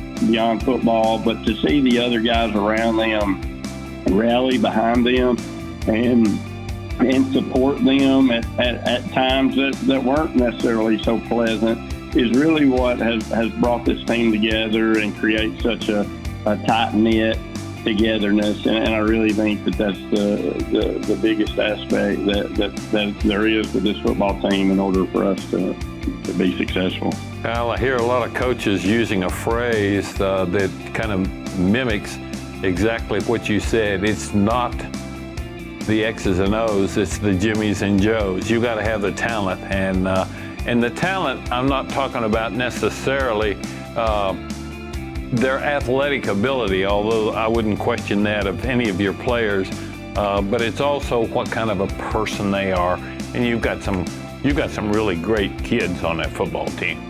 football. But to see the other guys around them rally behind them and support them at times that weren't necessarily so pleasant is really what has brought this team together and create such a tight-knit togetherness. And I really think that's the biggest aspect that there is with this football team in order for us to be successful. Well, I hear a lot of coaches using a phrase that kind of mimics exactly what you said. It's not the X's and O's, it's the Jimmies and Joes. You got to have the talent, and the talent, I'm not talking about necessarily their athletic ability, although I wouldn't question that of any of your players, but it's also what kind of a person they are. And you've got some really great kids on that football team.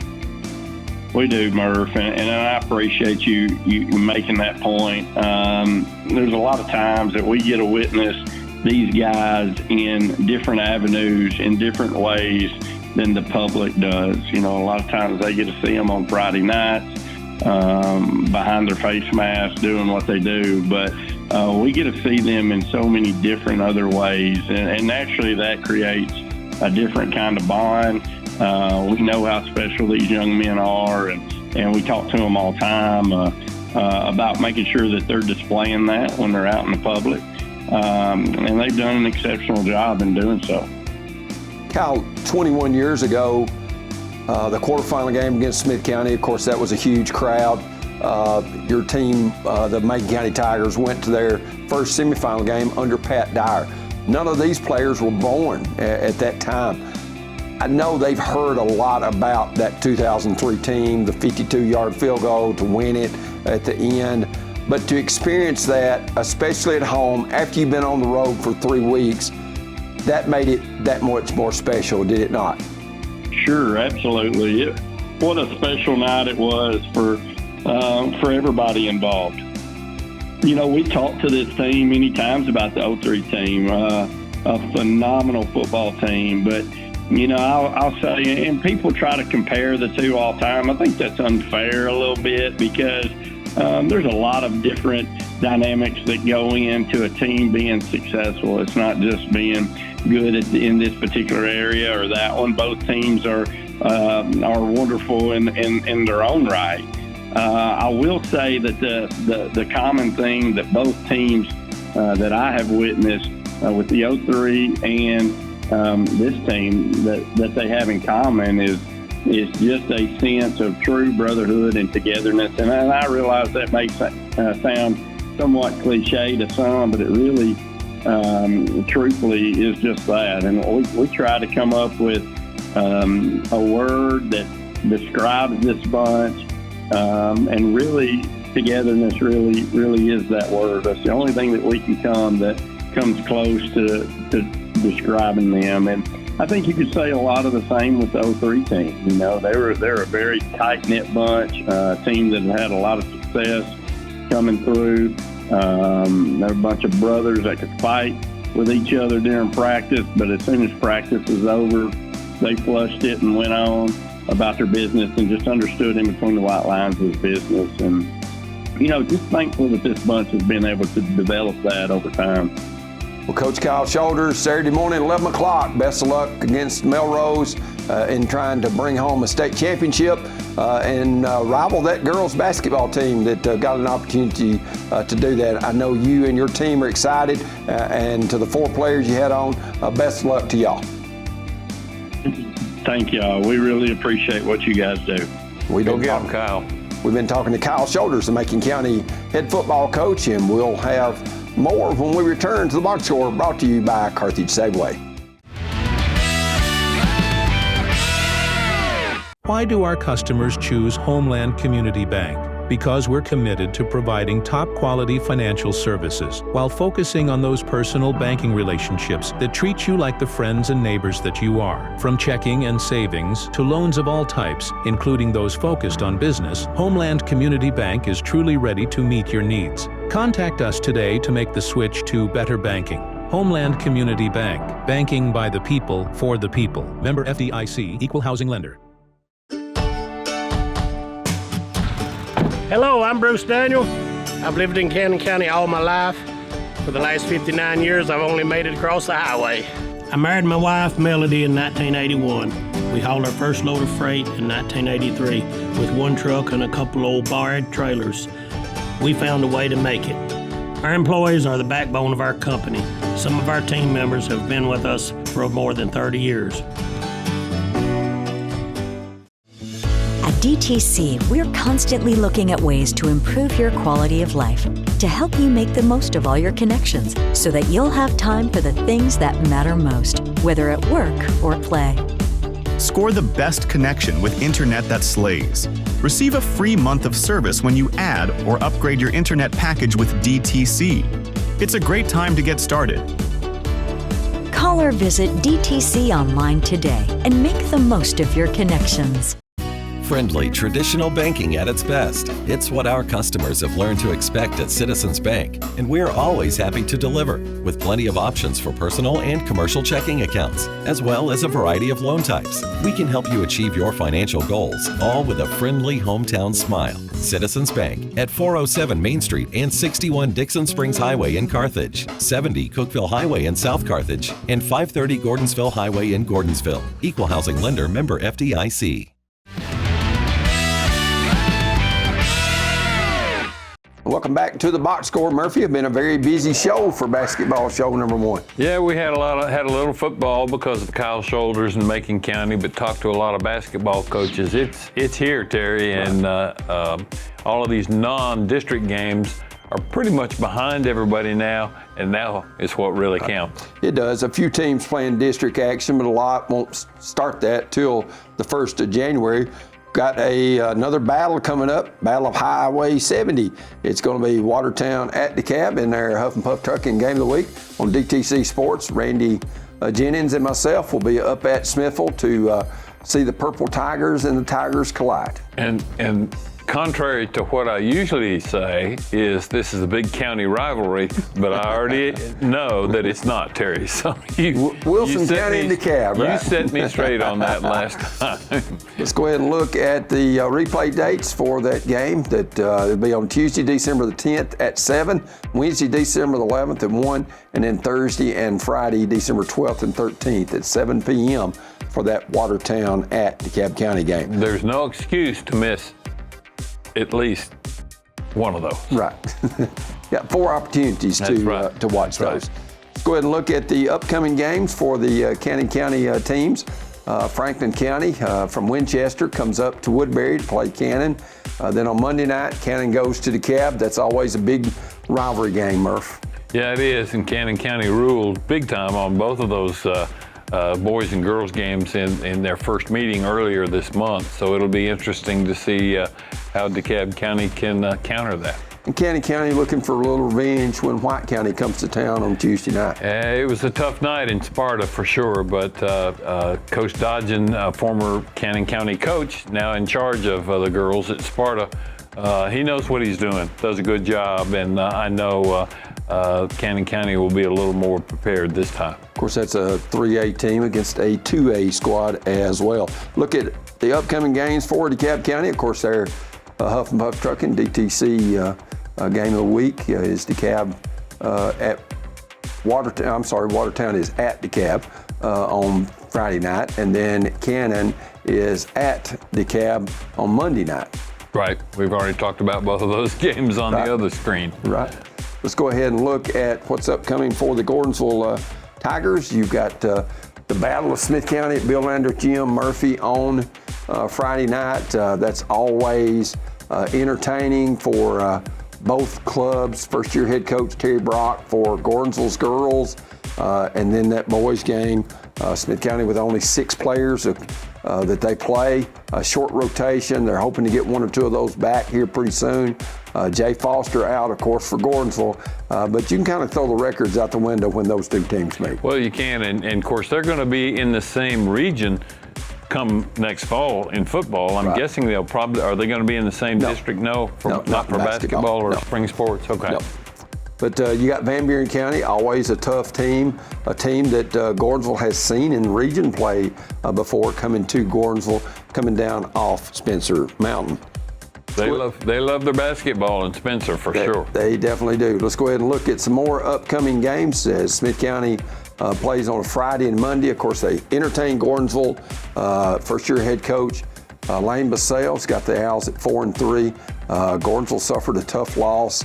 We do, Murph, and I appreciate you making that point. There's a lot of times that we get to witness these guys in different avenues, in different ways than the public does. You know, a lot of times they get to see them on Friday nights behind their face mask doing what they do, but we get to see them in so many different other ways, and naturally that creates a different kind of bond. We know how special these young men are, and we talk to them all the time about making sure that they're displaying that when they're out in the public. And they've done an exceptional job in doing so. Kyle, 21 years ago, the quarterfinal game against Smith County, of course, that was a huge crowd. Your team, the Macon County Tigers, went to their first semifinal game under Pat Dyer. None of these players were born at that time. I know they've heard a lot about that 2003 team, the 52-yard field goal to win it at the end. But to experience that, especially at home, after you've been on the road for 3 weeks, that made it that much more special, did it not? Sure, absolutely. What a special night it was for everybody involved. You know, we talked to this team many times about the 03 team, a phenomenal football team. But, you know, I'll say, and people try to compare the two all the time. I think that's unfair a little bit because there's a lot of different dynamics that go into a team being successful. It's not just being good in this particular area or that one. Both teams are wonderful in their own right. I will say that the common thing that both teams that I have witnessed with the 03 and this team that they have in common is just a sense of true brotherhood and togetherness. And I realize that may sound somewhat cliche to some, but it really truthfully is just that. And we try to come up with a word that describes this bunch, and really togetherness really is that word. That's the only thing that we can that comes close to describing them. And I think you could say a lot of the same with the 03 team. You know, they're a very tight-knit bunch, team that had a lot of success coming through. They're a bunch of brothers that could fight with each other during practice, but as soon as practice was over, they flushed it and went on about their business and just understood in between the white lines of business. And, you know, just thankful that this bunch has been able to develop that over time. Well, Coach Kyle Shoulders, Saturday morning, 11 o'clock. Best of luck against Melrose in trying to bring home a state championship and rival that girls basketball team that got an opportunity to do that. I know you and your team are excited, and to the 4 players you had on, best of luck to y'all. Thank y'all. We really appreciate what you guys do. We Go get them, Kyle. We've been talking to Kyle Shoulders, the Macon County head football coach, and we'll have more when we return to the Box Score, brought to you by Carthage Safeway. Why do our customers choose Homeland Community Bank? Because we're committed to providing top-quality financial services while focusing on those personal banking relationships that treat you like the friends and neighbors that you are. From checking and savings to loans of all types, including those focused on business, Homeland Community Bank is truly ready to meet your needs. Contact us today to make the switch to better banking. Homeland Community Bank. Banking by the people, for the people. Member FDIC, Equal Housing Lender. Hello, I'm Bruce Daniel. I've lived in Cannon County all my life. For the last 59 years, I've only made it across the highway. I married my wife, Melody, in 1981. We hauled our first load of freight in 1983 with one truck and a couple old borrowed trailers. We found a way to make it. Our employees are the backbone of our company. Some of our team members have been with us for more than 30 years. At DTC, we're constantly looking at ways to improve your quality of life, to help you make the most of all your connections, so that you'll have time for the things that matter most, whether at work or play. Score the best connection with internet that slays. Receive a free month of service when you add or upgrade your internet package with DTC. It's a great time to get started. Call or visit DTC online today and make the most of your connections. Friendly, traditional banking at its best. It's what our customers have learned to expect at Citizens Bank, and we're always happy to deliver, with plenty of options for personal and commercial checking accounts, as well as a variety of loan types. We can help you achieve your financial goals, all with a friendly hometown smile. Citizens Bank at 407 Main Street and 61 Dixon Springs Highway in Carthage, 70 Cookeville Highway in South Carthage, and 530 Gordonsville Highway in Gordonsville. Equal Housing Lender, member FDIC. Welcome back to the Box Score, Murphy. It's been a very busy show for basketball show number 1. Yeah, we had a little football because of Kyle Shoulders in Macon County, but talked to a lot of basketball coaches. It's here, Terry, and all of these non-district games are pretty much behind everybody now, and now is what really counts. It does. A few teams playing district action, but a lot won't start that till the 1st of January. Got another battle coming up, Battle of Highway 70. It's going to be Watertown at DeKalb in their Huff and Puff Trucking Game of the Week on DTC Sports. Randy Jennings and myself will be up at Smithville to see the Purple Tigers and the Tigers collide. And contrary to what I usually say, is this is a big county rivalry, but I already know that it's not, Terry. So Wilson County and DeKalb, right? You set me straight on that last time. Let's go ahead and look at the replay dates for that game. That it'll be on Tuesday, December the 10th at 7, Wednesday, December the 11th at 1, and then Thursday and Friday, December 12th and 13th at 7 p.m. for that Watertown at DeKalb County game. There's no excuse to miss at least one of those. Right. Got 4 opportunities to watch those. Let's go ahead and look at the upcoming games for the Cannon County teams. Franklin County from Winchester comes up to Woodbury to play Cannon. Then on Monday night, Cannon goes to DeKalb. That's always a big rivalry game, Murph. Yeah, it is, and Cannon County ruled big time on both of those boys and girls games in their first meeting earlier this month. So it'll be interesting to see how DeKalb County can counter that. And Cannon County looking for a little revenge when White County comes to town on Tuesday night. It was a tough night in Sparta for sure, but Coach Dodgen, former Cannon County coach, now in charge of the girls at Sparta, he knows what he's doing, does a good job, and I know Cannon County will be a little more prepared this time. Of course, that's a 3A team against a 2A squad as well. Look at the upcoming games for DeKalb County. Of course, they're Huff and Puff Trucking, DTC game of the week is DeKalb at Watertown. I'm sorry, Watertown is at DeKalb on Friday night, and then Cannon is at DeKalb on Monday night. Right. We've already talked about both of those games on the other screen. Right. Let's go ahead and look at what's upcoming for the Gordonsville Tigers. You've got the Battle of Smith County at Bill Lander Gym Murphy on Friday night. That's always entertaining for both clubs. First-year head coach Terry Brock for Gordonsville's girls, and then that boys game. Smith County with only 6 players that they play. A short rotation. They're hoping to get 1 or 2 of those back here pretty soon. Jay Foster out, of course, for Gordonsville. But you can kind of throw the records out the window when those 2 teams meet. Well, you can, and of course, they're going to be in the same region come next fall in football. I'm guessing they'll probably, are they going to be in the same district? No, not for basketball or spring sports? Okay. No. But you got Van Buren County, always a tough team, a team that Gordonsville has seen in region play before, coming to Gordonsville, coming down off Spencer Mountain. They love their basketball in Spencer for sure. They definitely do. Let's go ahead and look at some more upcoming games as Smith County plays on a Friday and Monday. Of course, they entertain Gordonsville. First-year head coach Lane Basale's got the Owls at 4-3. Gordonsville suffered a tough loss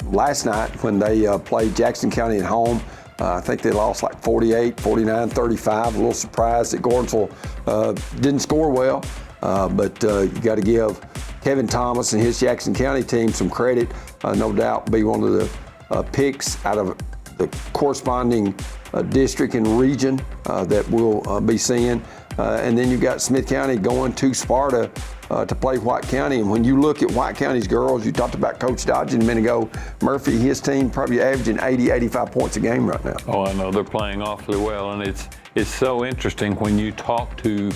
last night when they played Jackson County at home. I think they lost like 48, 49, 35. A little surprised that Gordonsville didn't score well, but you got to give Kevin Thomas and his Jackson County team some credit. No doubt be one of the picks out of the corresponding district and region that we'll be seeing. And then you've got Smith County going to Sparta to play White County. And when you look at White County's girls, you talked about Coach Dodgen a minute ago. Murphy, his team probably averaging 80, 85 points a game right now. Oh, I know. They're playing awfully well. And it's so interesting when you talk to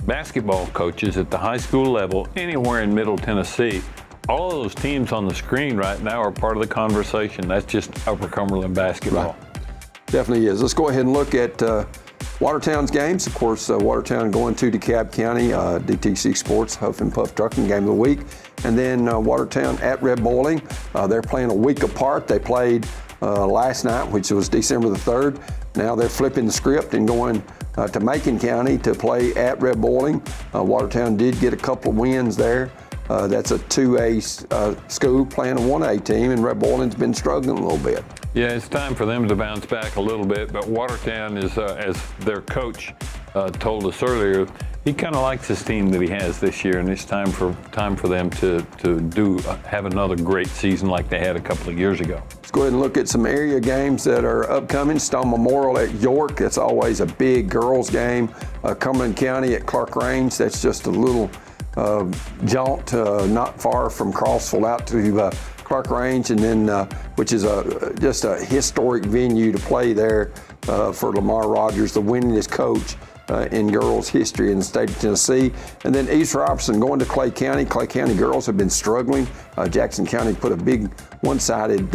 basketball coaches at the high school level, anywhere in Middle Tennessee. All of those teams on the screen right now are part of the conversation. That's just Upper Cumberland basketball. Right. Definitely is. Let's go ahead and look at Watertown's games. Of course, Watertown going to DeKalb County, DTC Sports, Huff and Puff Trucking game of the week. And then Watertown at Red Boiling. They're playing a week apart. They played last night, which was December the 3rd. Now they're flipping the script and going to Macon County to play at Red Boiling. Watertown did get a couple of wins there. That's a 2A school playing a 1A team, and Red Boiling's been struggling a little bit. Yeah, it's time for them to bounce back a little bit, but Watertown is, as their coach told us earlier, he kind of likes his team that he has this year, and it's time for them to have another great season like they had a couple of years ago. Let's go ahead and look at some area games that are upcoming. Stone Memorial at York, that's always a big girls game. Cumberland County at Clark Range, that's just a little jaunt not far from Crossville out to Clark Range, and then which is just a historic venue to play there for Lamar Rogers, the winningest coach in girls history in the state of Tennessee. And then East Robertson going to Clay County. Clay County girls have been struggling. Jackson County put a big one-sided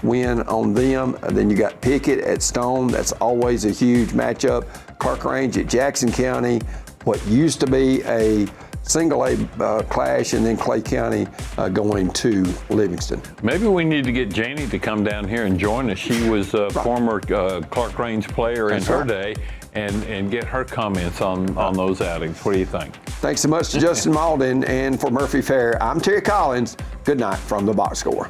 win on them. And then you got Pickett at Stone. That's always a huge matchup. Clark Range at Jackson County. What used to be a single A clash, and then Clay County going to Livingston. Maybe we need to get Janie to come down here and join us. She was a former Clark Range player in her day, and get her comments on those outings. What do you think? Thanks so much to Justin Malden, and for Murphy Fair, I'm Terry Collins. Good night from the box score.